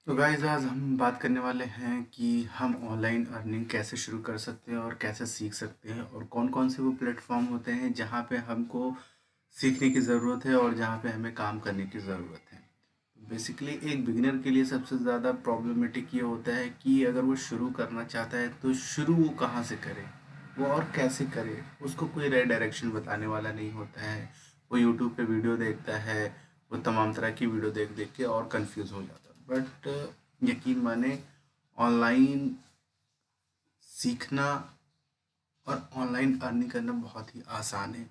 तो गाइस आज हम बात करने वाले हैं कि हम ऑनलाइन अर्निंग कैसे शुरू कर सकते हैं और कैसे सीख सकते हैं और कौन-कौन से वो प्लेटफॉर्म होते हैं जहाँ पे हमको सीखने की ज़रूरत है और जहाँ पे हमें काम करने की ज़रूरत है। बेसिकली एक बिगिनर के लिए सबसे ज़्यादा प्रॉब्लमेटिक ये होता है कि अगर वो शुरू करना चाहता है तो शुरू वो कहाँ से करे, वो और कैसे करे। उसको कोई राइट डायरेक्शन बताने वाला नहीं होता है। वो यूट्यूब पे वीडियो देखता है, वो तमाम तरह की वीडियो देख देख के और कंफ्यूज हो जाता है। बट यकीन माने, ऑनलाइन सीखना और ऑनलाइन अर्निंग करना बहुत ही आसान है।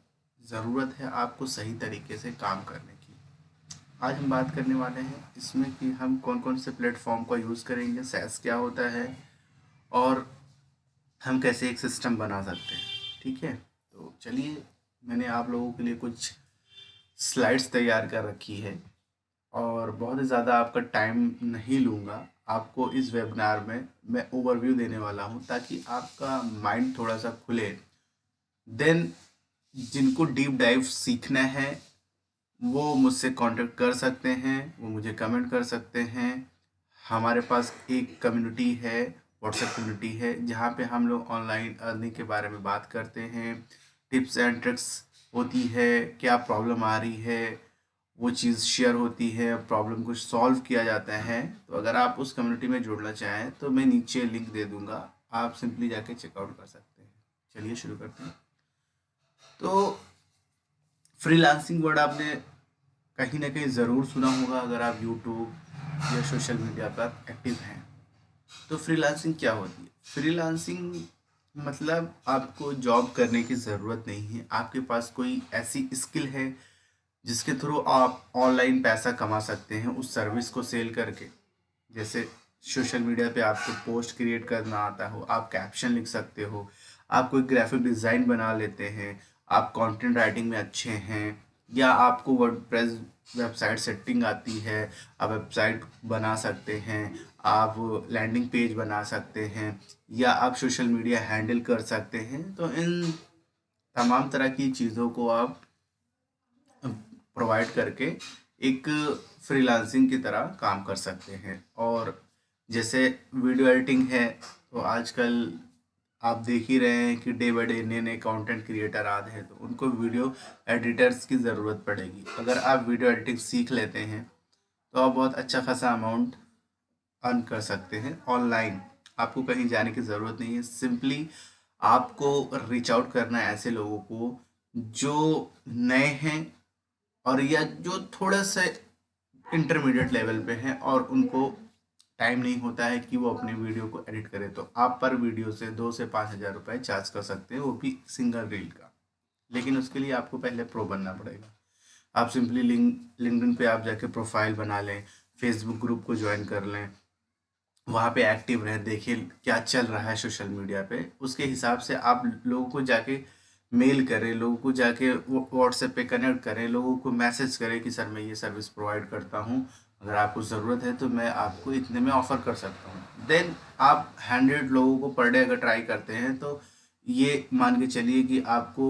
ज़रूरत है आपको सही तरीके से काम करने की। आज हम बात करने वाले हैं इसमें कि हम कौन कौन से प्लेटफॉर्म का यूज़ करेंगे, सैस क्या होता है और हम कैसे एक सिस्टम बना सकते हैं। ठीक है, तो चलिए, मैंने आप लोगों के लिए कुछ स्लाइड्स तैयार कर रखी है और बहुत ही ज़्यादा आपका टाइम नहीं लूँगा। आपको इस वेबिनार में मैं ओवरव्यू देने वाला हूँ ताकि आपका माइंड थोड़ा सा खुले। देन जिनको डीप डाइव सीखना है वो मुझसे कांटेक्ट कर सकते हैं, वो मुझे कमेंट कर सकते हैं। हमारे पास एक कम्युनिटी है, व्हाट्सएप कम्युनिटी है, जहाँ पे हम लोग ऑनलाइन अर्निंग के बारे में बात करते हैं। टिप्स एंड ट्रिक्स होती है, क्या प्रॉब्लम आ रही है वो चीज़ शेयर होती है, प्रॉब्लम को सॉल्व किया जाता है। तो अगर आप उस कम्युनिटी में जुड़ना चाहें तो मैं नीचे लिंक दे दूंगा, आप सिंपली जाके चेकआउट कर सकते हैं। चलिए शुरू करते हैं। तो फ्रीलांसिंग वर्ड आपने कहीं ना कहीं ज़रूर सुना होगा अगर आप यूट्यूब या सोशल मीडिया पर एक्टिव हैं। तो फ्रीलांसिंग क्या होती है? फ्रीलांसिंग मतलब आपको जॉब करने की ज़रूरत नहीं है, आपके पास कोई ऐसी स्किल है जिसके थ्रू आप ऑनलाइन पैसा कमा सकते हैं उस सर्विस को सेल करके। जैसे सोशल मीडिया पे आपको पोस्ट क्रिएट करना आता हो, आप कैप्शन लिख सकते हो, आप कोई ग्राफिक डिज़ाइन बना लेते हैं, आप कंटेंट राइटिंग में अच्छे हैं, या आपको वर्डप्रेस वेबसाइट सेटिंग आती है, आप वेबसाइट बना सकते हैं, आप लैंडिंग पेज बना सकते हैं, या आप सोशल मीडिया हैंडल कर सकते हैं। तो इन तमाम तरह की चीज़ों को आप प्रोवाइड करके एक फ्रीलांसिंग की तरह काम कर सकते हैं। और जैसे वीडियो एडिटिंग है, तो आजकल आप देख ही रहे हैं कि डे बाय डे नए नए कंटेंट क्रिएटर आ रहे हैं, तो उनको वीडियो एडिटर्स की ज़रूरत पड़ेगी। अगर आप वीडियो एडिटिंग सीख लेते हैं तो आप बहुत अच्छा खासा अमाउंट अर्न कर सकते हैं ऑनलाइन। आपको कहीं जाने की ज़रूरत नहीं है, सिंपली आपको रीच आउट करना है ऐसे लोगों को जो नए हैं और या जो थोड़ा सा इंटरमीडिएट लेवल पे हैं और उनको टाइम नहीं होता है कि वो अपने वीडियो को एडिट करें। तो आप पर वीडियो से 2 से 5 हज़ार रुपये चार्ज कर सकते हैं, वो भी सिंगल रील का। लेकिन उसके लिए आपको पहले प्रो बनना पड़ेगा। आप सिंपली लिंक्डइन पे आप जाके प्रोफाइल बना लें, फेसबुक ग्रुप को ज्वाइन कर लें, वहाँ पे एक्टिव रहें, देखिए क्या चल रहा है सोशल मीडिया पे। उसके हिसाब से आप लोगों को जाके मेल करें, लोगों को जाके व्हाट्सएप पे कनेक्ट करें, लोगों को मैसेज करें कि सर मैं ये सर्विस प्रोवाइड करता हूँ, अगर आपको ज़रूरत है तो मैं आपको इतने में ऑफ़र कर सकता हूँ। देन आप 100 लोगों को पर डे अगर ट्राई करते हैं तो ये मान के चलिए कि आपको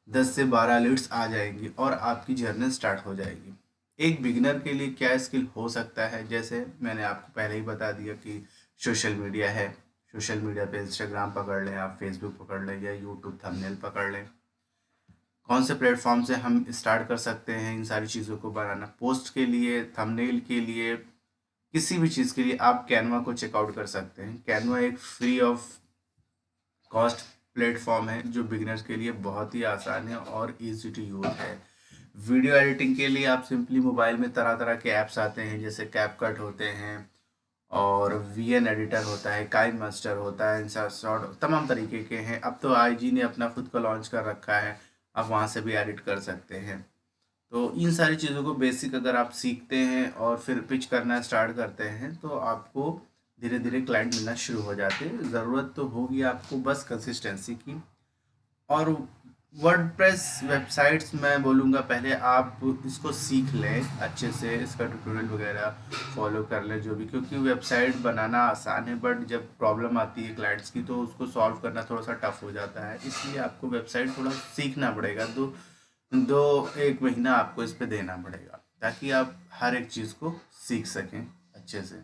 10 से 12 लीड्स आ जाएंगी और आपकी जर्नी स्टार्ट हो जाएगी। एक बिगिनर के लिए क्या स्किल हो सकता है, जैसे मैंने आपको पहले ही बता दिया कि सोशल मीडिया है। सोशल मीडिया पे इंस्टाग्राम पकड़ लें, आप फेसबुक पकड़ लें, या यूट्यूब थंबनेल पकड़ लें। कौन से प्लेटफॉर्म से हम स्टार्ट कर सकते हैं इन सारी चीज़ों को बनाना? पोस्ट के लिए, थंबनेल के लिए, किसी भी चीज़ के लिए आप कैनवा को चेकआउट कर सकते हैं। कैनवा एक फ्री ऑफ कॉस्ट प्लेटफॉर्म है जो बिगिनर्स के लिए बहुत ही आसान है और इजी टू यूज है। वीडियो एडिटिंग के लिए आप सिंपली मोबाइल में तरह तरह के ऐप्स आते हैं, जैसे कैपकट होते हैं और वीएन एडिटर होता है, काइन मास्टर होता है, इंसा शॉट, तमाम तरीके के हैं। अब तो आईजी ने अपना खुद का लॉन्च कर रखा है, आप वहाँ से भी एडिट कर सकते हैं। तो इन सारी चीज़ों को बेसिक अगर आप सीखते हैं और फिर पिच करना स्टार्ट करते हैं तो आपको धीरे धीरे क्लाइंट मिलना शुरू हो जाते हैं। ज़रूरत तो होगी आपको बस कंसिस्टेंसी की। और वर्डप्रेस वेबसाइट्स मैं बोलूँगा पहले आप इसको सीख लें अच्छे से, इसका ट्यूटोरियल वगैरह फॉलो कर लें जो भी, क्योंकि वेबसाइट बनाना आसान है बट जब प्रॉब्लम आती है क्लाइंट्स की तो उसको सॉल्व करना थोड़ा सा टफ हो जाता है। इसलिए आपको वेबसाइट थोड़ा सीखना पड़ेगा। दो दो एक महीना आपको इस पे देना पड़ेगा ताकि आप हर एक चीज़ को सीख सकें अच्छे से।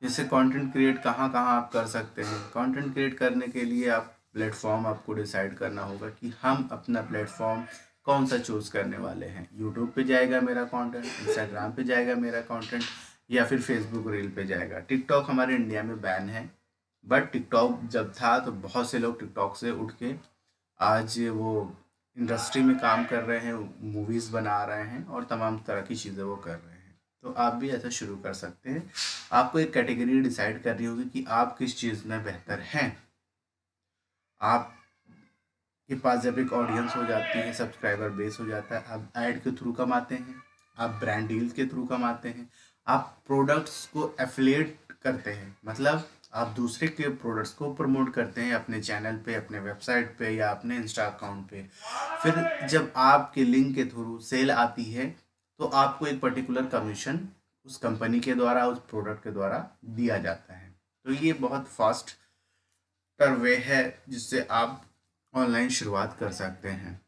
जैसे कंटेंट क्रिएट कहाँ कहाँ आप कर सकते हैं। कंटेंट क्रिएट करने के लिए आप प्लेटफॉर्म आपको डिसाइड करना होगा कि हम अपना प्लेटफॉर्म कौन सा चूज़ करने वाले हैं। यूट्यूब पे जाएगा मेरा कंटेंट, इंस्टाग्राम पे जाएगा मेरा कंटेंट, या फिर फेसबुक रील पे जाएगा। टिकटॉक हमारे इंडिया में बैन है, बट टिकटॉक जब था तो बहुत से लोग टिकटॉक से उठ के आज वो इंडस्ट्री में काम कर रहे हैं, मूवीज़ बना रहे हैं और तमाम तरह की चीज़ें वो कर रहे हैं। तो आप भी ऐसा शुरू कर सकते हैं। आपको एक कैटेगरी डिसाइड करनी होगी कि आप किस चीज़ में बेहतर हैं। आप के पास जब एक ऑडियंस हो जाती है, सब्सक्राइबर बेस हो जाता है, आप ऐड के थ्रू कमाते हैं, आप ब्रांड डील्स के थ्रू कमाते हैं, आप प्रोडक्ट्स को एफिलिएट करते हैं, मतलब आप दूसरे के प्रोडक्ट्स को प्रमोट करते हैं अपने चैनल पे, अपने वेबसाइट पे या अपने इंस्टा अकाउंट पे। फिर जब आपके लिंक के थ्रू सेल आती है तो आपको एक पर्टिकुलर कमीशन उस कंपनी के द्वारा, उस प्रोडक्ट के द्वारा दिया जाता है। तो ये बहुत फास्ट पर वे है जिससे आप ऑनलाइन शुरुआत कर सकते हैं।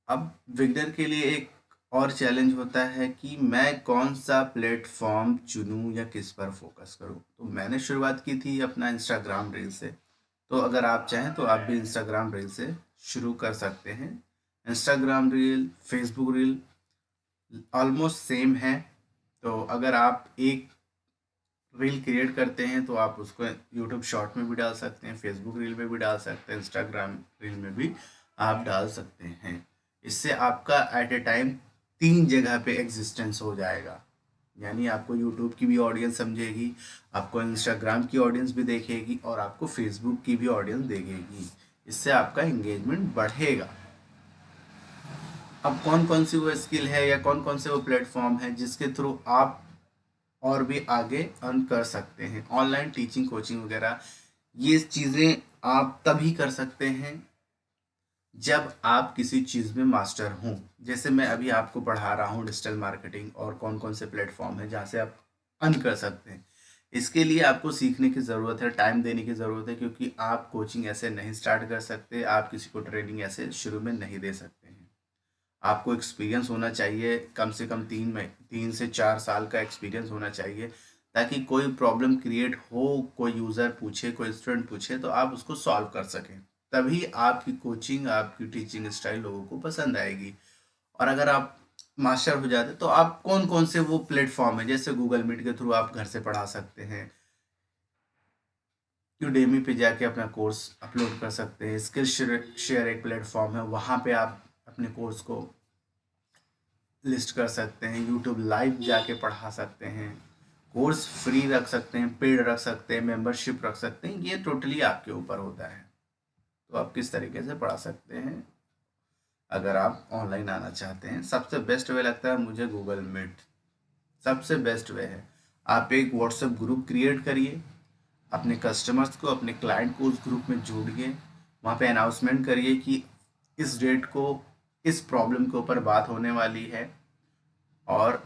अब बिगनर के लिए एक और चैलेंज होता है कि मैं कौन सा प्लेटफॉर्म चुनूं या किस पर फोकस करूं। तो मैंने शुरुआत की थी अपना इंस्टाग्राम रील से। तो अगर आप चाहें तो आप भी इंस्टाग्राम रील से शुरू कर सकते हैं। Instagram reel, Facebook reel almost same है। तो अगर आप एक रील क्रिएट करते हैं तो आप उसको यूट्यूब शॉर्ट में भी डाल सकते हैं, फेसबुक रील में भी डाल सकते हैं, इंस्टाग्राम रील में भी आप डाल सकते हैं। इससे आपका एट ए टाइम 3 जगह पे एग्जिस्टेंस हो जाएगा। यानी आपको यूट्यूब की भी ऑडियंस समझेगी, आपको इंस्टाग्राम की ऑडियंस भी देखेगी और आपको फेसबुक की भी ऑडियंस देखेगी। इससे आपका एंगेजमेंट बढ़ेगा। अब कौन कौन सी वो स्किल है या कौन कौन से वो प्लेटफॉर्म है जिसके थ्रू आप और भी आगे अर्न कर सकते हैं। ऑनलाइन टीचिंग, कोचिंग वगैरह ये चीज़ें आप तभी कर सकते हैं जब आप किसी चीज़ में मास्टर हों। जैसे मैं अभी आपको पढ़ा रहा हूँ डिजिटल मार्केटिंग और कौन कौन से प्लेटफॉर्म है जहाँ से आप अर्न कर सकते हैं। इसके लिए आपको सीखने की ज़रूरत है, टाइम देने की ज़रूरत है, क्योंकि आप कोचिंग ऐसे नहीं स्टार्ट कर सकते, आप किसी को ट्रेनिंग ऐसे शुरू में नहीं दे सकते हैं। आपको एक्सपीरियंस होना चाहिए, कम से कम 3 से 4 साल का एक्सपीरियंस होना चाहिए, ताकि कोई प्रॉब्लम क्रिएट हो, कोई यूज़र पूछे, कोई स्टूडेंट पूछे तो आप उसको सॉल्व कर सकें। तभी आपकी कोचिंग, आपकी टीचिंग स्टाइल लोगों को पसंद आएगी। और अगर आप मास्टर हो जाते तो आप कौन कौन से वो प्लेटफॉर्म है, जैसे गूगल मीट के थ्रू आप घर से पढ़ा सकते हैं, यूडेमी पे जाके अपना कोर्स अपलोड कर सकते हैं, स्किल शेयर एक प्लेटफॉर्म है, वहाँ पे आप अपने कोर्स को लिस्ट कर सकते हैं, यूट्यूब लाइव जाके पढ़ा सकते हैं, कोर्स फ्री रख सकते हैं, पेड रख सकते हैं, मेंबरशिप रख सकते हैं। ये टोटली आपके ऊपर होता है। तो आप किस तरीके से पढ़ा सकते हैं अगर आप ऑनलाइन आना चाहते हैं। सबसे बेस्ट वे लगता है मुझे गूगल मीट, सबसे बेस्ट वे है। आप एक व्हाट्सएप ग्रुप क्रिएट करिए, अपने कस्टमर्स को, अपने क्लाइंट को उस ग्रुप में जोड़िए, वहाँ पे अनाउंसमेंट करिए कि इस डेट को इस प्रॉब्लम के ऊपर बात होने वाली है और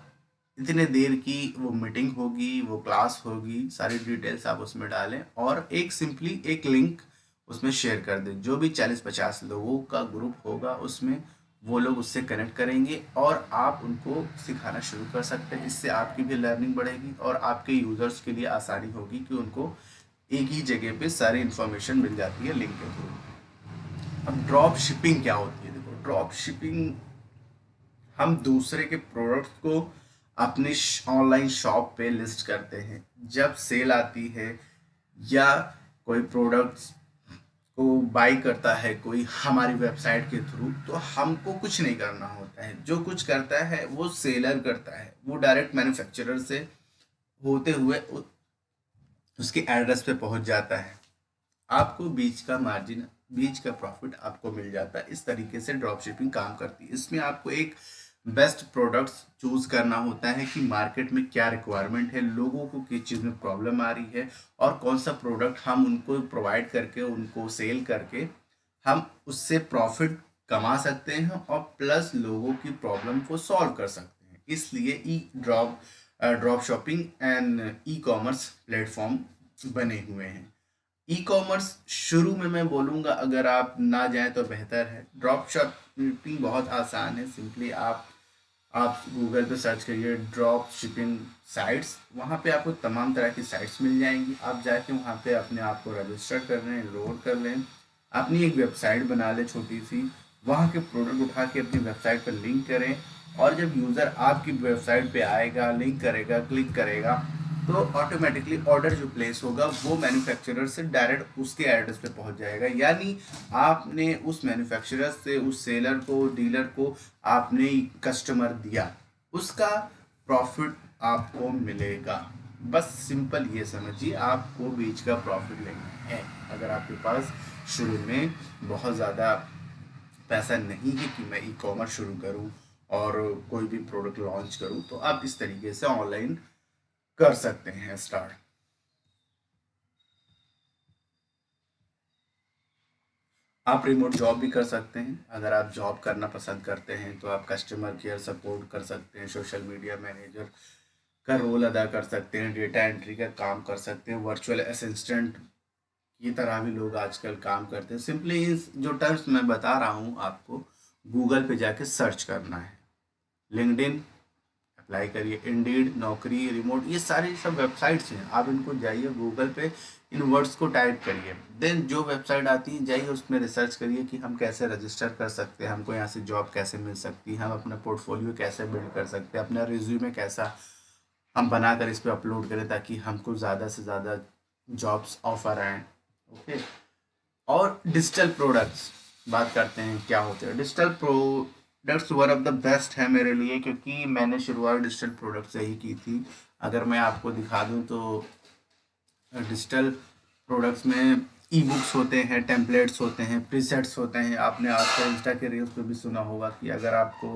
इतने देर की वो मीटिंग होगी, वो क्लास होगी, सारी डिटेल्स आप उसमें डालें और एक सिंपली एक लिंक उसमें शेयर कर दें। जो भी 40-50 लोगों का ग्रुप होगा उसमें वो लोग उससे कनेक्ट करेंगे और आप उनको सिखाना शुरू कर सकते हैं। इससे आपकी भी लर्निंग बढ़ेगी और आपके यूज़र्स के लिए आसानी होगी कि उनको एक ही जगह पे सारी इन्फॉर्मेशन मिल जाती है लिंक के थ्रू। अब ड्रॉप शिपिंग क्या होती है? देखो, ड्रॉप शिपिंग हम दूसरे के प्रोडक्ट को अपनी ऑनलाइन शॉप पे लिस्ट करते हैं। जब सेल आती है या कोई प्रोडक्ट्स को बाई करता है कोई हमारी वेबसाइट के थ्रू, तो हमको कुछ नहीं करना होता है। जो कुछ करता है वो सेलर करता है, वो डायरेक्ट मैन्युफैक्चरर से होते हुए उसके एड्रेस पे पहुंच जाता है। आपको बीच का मार्जिन, बीच का प्रॉफिट आपको मिल जाता है। इस तरीके से ड्रॉप शिपिंग काम करती है। इसमें आपको एक बेस्ट प्रोडक्ट्स चूज करना होता है कि मार्केट में क्या रिक्वायरमेंट है, लोगों को किस चीज़ में प्रॉब्लम आ रही है और कौन सा प्रोडक्ट हम उनको प्रोवाइड करके, उनको सेल करके हम उससे प्रॉफिट कमा सकते हैं और प्लस लोगों की प्रॉब्लम को सॉल्व कर सकते हैं। इसलिए drop shopping and e commerce platform बने हुए हैं। ई कॉमर्स शुरू में मैं बोलूँगा अगर आप ना जाएं तो बेहतर है। ड्रॉप शिपिंग बहुत आसान है। सिंपली आप आप गूगल पे सर्च करिए ड्रॉप शिपिंग साइट्स, वहाँ पे आपको तमाम तरह की साइट्स मिल जाएंगी। आप जाके वहाँ पे अपने आप को रजिस्टर कर लें, एनरोल कर लें, अपनी एक वेबसाइट बना लें छोटी सी, वहाँ के प्रोडक्ट उठा के अपनी वेबसाइट पर लिंक करें, और जब यूज़र आपकी वेबसाइट पे आएगा, लिंक करेगा, क्लिक करेगा, तो ऑटोमेटिकली ऑर्डर जो प्लेस होगा वो मैन्युफैक्चरर से डायरेक्ट उसके एड्रेस पे पहुंच जाएगा। यानी आपने उस मैन्युफैक्चरर से, उस सेलर को, डीलर को आपने कस्टमर दिया, उसका प्रॉफिट आपको मिलेगा। बस सिंपल ये समझिए, आपको बीच का प्रॉफिट लेना है। अगर आपके पास शुरू में बहुत ज़्यादा पैसा नहीं है कि मैं ई कॉमर्स शुरू करूं और कोई भी प्रोडक्ट लॉन्च करूं, तो आप इस तरीके से ऑनलाइन कर सकते हैं स्टार्ट। आप रिमोट जॉब भी कर सकते हैं। अगर आप जॉब करना पसंद करते हैं तो आप कस्टमर केयर सपोर्ट कर सकते हैं, सोशल मीडिया मैनेजर का रोल अदा कर सकते हैं, डेटा एंट्री का काम कर सकते हैं, वर्चुअल असिस्टेंट की तरह भी लोग आजकल काम करते हैं। सिंपली इस जो टर्म्स मैं बता रहा हूँ आपको, गूगल पे जाके सर्च करना है। लिंक्डइन अप्लाई करिए, इंडीड, नौकरी, रिमोट, ये सारी सब वेबसाइट्स हैं। आप इनको जाइए गूगल पे, इन वर्ड्स को टाइप करिए, देन जो वेबसाइट आती है जाइए उसमें रिसर्च करिए कि हम कैसे रजिस्टर कर सकते हैं, हमको यहाँ से जॉब कैसे मिल सकती है, हम अपना पोर्टफोलियो कैसे बिल्ड कर सकते हैं, अपना रिज्यूमे कैसा हम बनाकर इस पर अपलोड करें ताकि हमको ज़्यादा से ज़्यादा जॉब्स ऑफर आएँ। ओके। और डिजिटल प्रोडक्ट्स बात करते हैं क्या होते हैं। Digital products one of the best है मेरे लिए, क्योंकि मैंने शुरुआत डिजिटल प्रोडक्ट से ही की थी। अगर मैं आपको दिखा दूं तो डिजिटल प्रोडक्ट्स में ई बुक्स होते हैं, टेम्पलेट्स होते हैं, प्रीसेट्स होते हैं। आपने आजकल इंस्टा के रील्स पे भी सुना होगा कि अगर आपको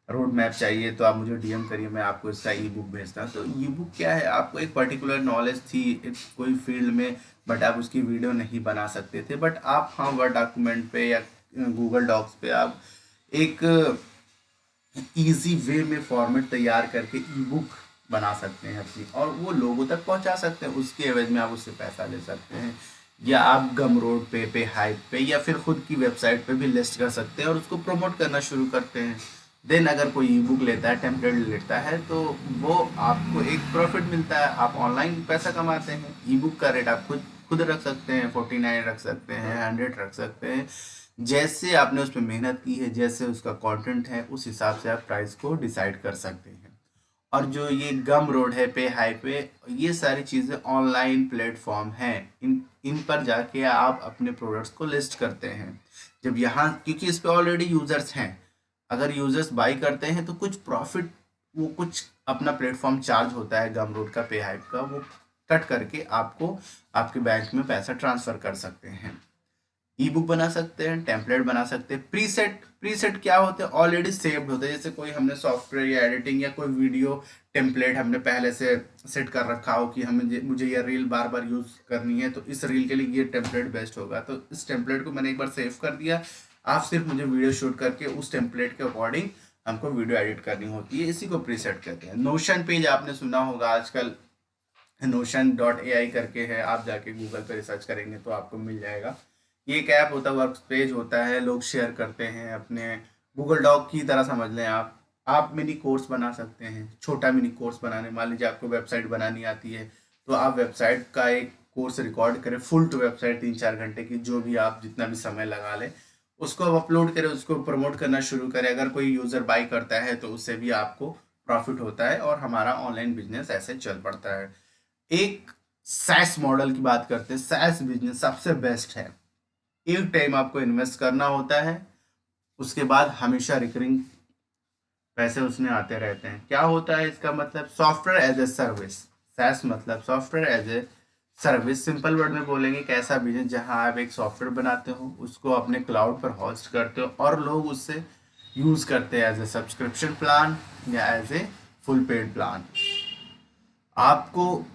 रोड मैप चाहिए तो आप मुझे डीएम करिए, मैं आपको इसका ई बुक भेजता हूँ। तो ई बुक क्या है, आपको एक पर्टिकुलर नॉलेज थी एक कोई फील्ड में, बट आप उसकी वीडियो नहीं बना सकते थे, बट आप हाँ वर्ड डॉक्यूमेंट पे या गूगल डॉक्स पे आप एक इजी वे में फॉर्मेट तैयार करके ई बुक बना सकते हैं अपनी, और वो लोगों तक पहुंचा सकते हैं। उसके एवज में आप उससे पैसा ले सकते हैं, या आप गम रोड पे हाइप पे या फिर खुद की वेबसाइट पे भी लिस्ट कर सकते हैं और उसको प्रमोट करना शुरू करते हैं। देन अगर कोई ई बुक लेता है, टेम्पलेट लेता है, तो वो आपको एक प्रॉफिट मिलता है, आप ऑनलाइन पैसा कमाते हैं। ई बुक का रेट आप खुद खुद रख सकते हैं, 49 रख सकते हैं, 100 रख सकते हैं। जैसे आपने उस पर मेहनत की है, जैसे उसका कंटेंट है, उस हिसाब से आप प्राइस को डिसाइड कर सकते हैं। और जो ये गम रोड है, पे हाई पे, ये सारी चीज़ें ऑनलाइन प्लेटफॉर्म हैं। इन इन पर जाके आप अपने प्रोडक्ट्स को लिस्ट करते हैं। जब यहाँ, क्योंकि इस पे ऑलरेडी यूजर्स हैं, अगर यूजर्स बाई करते हैं तो कुछ प्रॉफिट, वो कुछ अपना प्लेटफॉर्म चार्ज होता है गम रोड का, पे हाइप का, वो कट करके आपको आपके बैंक में पैसा ट्रांसफ़र कर सकते हैं। ई बुक बना सकते हैं, टेम्पलेट बना सकते हैं। प्रीसेट, प्रीसेट क्या होते हैं, ऑलरेडी सेव्ड होते हैं। जैसे कोई हमने सॉफ्टवेयर या एडिटिंग या कोई वीडियो टेम्पलेट हमने पहले से सेट कर रखा हो कि हमें मुझे ये रील बार बार यूज़ करनी है, तो इस रील के लिए ये टेम्पलेट बेस्ट होगा, तो इस टेम्पलेट को मैंने एक बार सेव कर दिया। आप सिर्फ मुझे वीडियो शूट करके उस टेम्पलेट के अकॉर्डिंग हमको वीडियो एडिट करनी होती है, इसी को प्रीसेट कहते हैं। नोशन पेज आपने सुना होगा, आजकल notion.ai करके है, आप जाके गूगल पे रिसर्च करेंगे तो आपको मिल जाएगा। ये एक ऐप होता है, वर्क पेज होता है, लोग शेयर करते हैं अपने, गूगल डॉक की तरह समझ लें आप मिनी कोर्स बना सकते हैं, छोटा मिनी कोर्स बनाने, मान लीजिए आपको वेबसाइट बनानी आती है, तो आप वेबसाइट का एक कोर्स रिकॉर्ड करें, फुल टू वेबसाइट 3-4 घंटे की, जो भी आप जितना भी समय लगा लें, उसको आप अपलोड करें, उसको प्रमोट करना शुरू करें। अगर कोई यूज़र बाई करता है तो उससे भी आपको प्रॉफिट होता है और हमारा ऑनलाइन बिजनेस ऐसे चल पड़ता है। एक सैस मॉडल की बात करते हैं, सैस बिजनेस सबसे बेस्ट है। एक टाइम आपको इन्वेस्ट करना होता है, उसके बाद हमेशा रिकरिंग पैसे उसमें आते रहते हैं। क्या होता है इसका मतलब, software as a service. SaaS मतलब software as a service. Simple word में बोलेंगे कि ऐसा बिजनेस जहां आप एक सॉफ्टवेयर बनाते हो, उसको अपने क्लाउड पर होस्ट करते हो और लोग उससे यूज करते हैं एज ए सब्सक्रिप्शन प्लान या as a full paid plan. आपको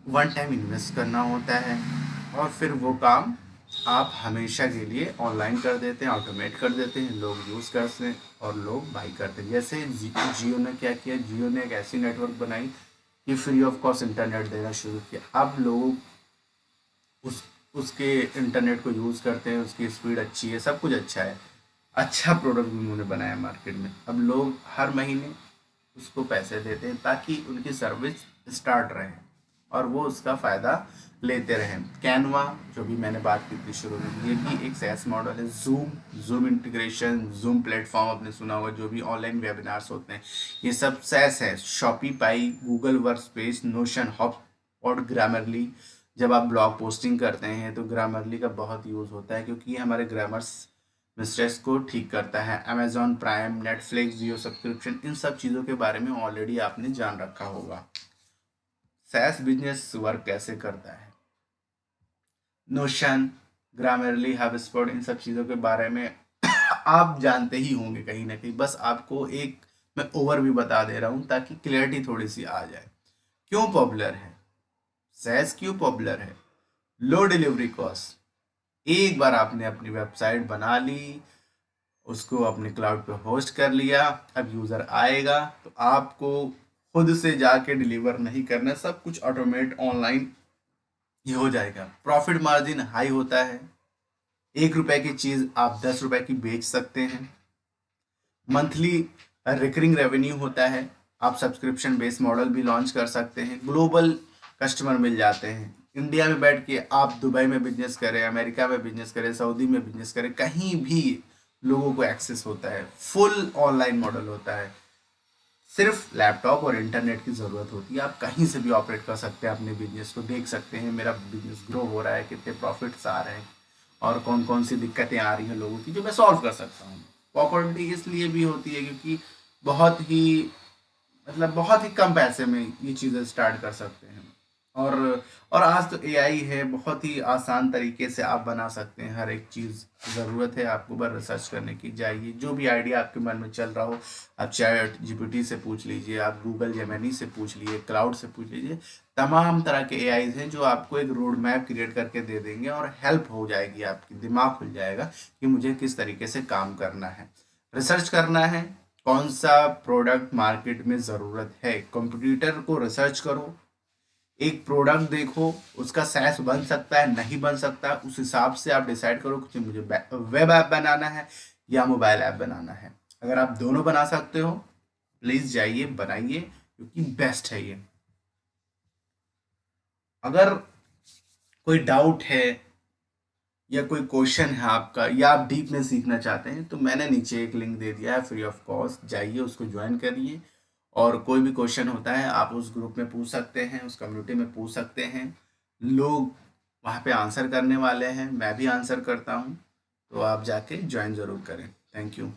वन टाइम इन्वेस्ट करना होता है और फिर वो काम आप हमेशा के लिए ऑनलाइन कर देते हैं, ऑटोमेट कर देते हैं, लोग यूज़ करते हैं और लोग बाई करते हैं। जैसे जियो ने क्या किया, जियो ने एक ऐसी नेटवर्क बनाई कि फ्री ऑफ कॉस्ट इंटरनेट देना शुरू किया। अब लोग उस उसके इंटरनेट को यूज़ करते हैं, उसकी स्पीड अच्छी है, सब कुछ अच्छा है, अच्छा प्रोडक्ट भी उन्होंने बनाया मार्केट में। अब लोग हर महीने उसको पैसे देते हैं ताकि उनकी सर्विस स्टार्ट रहे और वो उसका फ़ायदा लेते रहें। कैनवा, जो भी मैंने बात की थी शुरू में, ये भी एक SaaS मॉडल है। जूम इंटीग्रेशन, जूम प्लेटफॉर्म आपने सुना होगा, जो भी ऑनलाइन वेबिनार्स होते हैं, ये सब SaaS है। Shopify, Google workspace, notion, hop और ग्रामरली। जब आप ब्लॉग पोस्टिंग करते हैं तो ग्रामरली का बहुत यूज़ होता है, क्योंकि ये हमारे ग्रामर्स मिस्टेक्स को ठीक करता है। अमेजॉन प्राइम, नेटफ्लिक्स, जियो सब्सक्रिप्शन, इन सब चीज़ों के बारे में ऑलरेडी आपने जान रखा होगा। SaaS बिजनेस वर्क कैसे करता है, नोशन, ग्रामरली, हबस्पॉट, इन सब चीज़ों के बारे में आप जानते ही होंगे कहीं ना कहीं। बस आपको एक मैं ओवरव्यू बता दे रहा हूँ ताकि क्लियरिटी थोड़ी सी आ जाए। क्यों पॉपुलर है SaaS, क्यों पॉपुलर है? लो डिलीवरी कॉस्ट। एक बार आपने अपनी वेबसाइट बना ली, उसको अपने क्लाउड पे होस्ट कर लिया, अब यूज़र आएगा तो आपको खुद से जाके डिलीवर नहीं करना, सब कुछ ऑटोमेट ऑनलाइन ये हो जाएगा। प्रॉफिट मार्जिन हाई होता है, 1 रुपए की चीज़ आप 10 रुपए की बेच सकते हैं। मंथली रिकरिंग रेवेन्यू होता है। आप सब्सक्रिप्शन बेस्ड मॉडल भी लॉन्च कर सकते हैं। ग्लोबल कस्टमर मिल जाते हैं। इंडिया में बैठ के आप दुबई में बिजनेस करें, अमेरिका में बिजनेस करें, सऊदी में बिजनेस करें, कहीं भी लोगों को एक्सेस होता है। फुल ऑनलाइन मॉडल होता है। सिर्फ लैपटॉप और इंटरनेट की ज़रूरत होती है। आप कहीं से भी ऑपरेट कर सकते हैं, अपने बिजनेस को देख सकते हैं, मेरा बिजनेस ग्रो हो रहा है, कितने प्रॉफिट्स आ रहे हैं और कौन कौन सी दिक्कतें आ रही हैं लोगों की, जो मैं सॉल्व कर सकता हूँ। पॉपुलरिटी इसलिए भी होती है क्योंकि बहुत ही बहुत ही कम पैसे में ये चीज़ें स्टार्ट कर सकते हैं। और और आज तो AI है, बहुत ही आसान तरीके से आप बना सकते हैं हर एक चीज़। ज़रूरत है आपको बस रिसर्च करने की। जाइए, जो भी आइडिया आपके मन में चल रहा हो, आप चैट GPT से पूछ लीजिए, आप गूगल जेमिनी से पूछ लीजिए, क्लाउड से पूछ लीजिए। तमाम तरह के AIs हैं जो आपको एक रोड मैप क्रिएट करके दे देंगे और हेल्प हो जाएगी, आपकी दिमाग खुल जाएगा कि मुझे किस तरीके से काम करना है। रिसर्च करना है, कौन सा प्रोडक्ट मार्केट में ज़रूरत है, कंप्यूटर को रिसर्च करो, एक प्रोडक्ट देखो, उसका SaaS बन सकता है नहीं बन सकता, उस हिसाब से आप डिसाइड करो कि मुझे वेब ऐप बनाना है या मोबाइल ऐप बनाना है। अगर आप दोनों बना सकते हो, प्लीज़ जाइए बनाइए, क्योंकि बेस्ट है ये। अगर कोई डाउट है या कोई क्वेश्चन है आपका, या आप डीप में सीखना चाहते हैं, तो मैंने नीचे एक लिंक दे दिया है फ्री ऑफ कॉस्ट, जाइए उसको ज्वाइन करिए। और कोई भी क्वेश्चन होता है आप उस ग्रुप में पूछ सकते हैं, उस कम्युनिटी में पूछ सकते हैं। लोग वहाँ पे आंसर करने वाले हैं, मैं भी आंसर करता हूँ। तो आप जाके ज्वाइन ज़रूर करें। Thank you.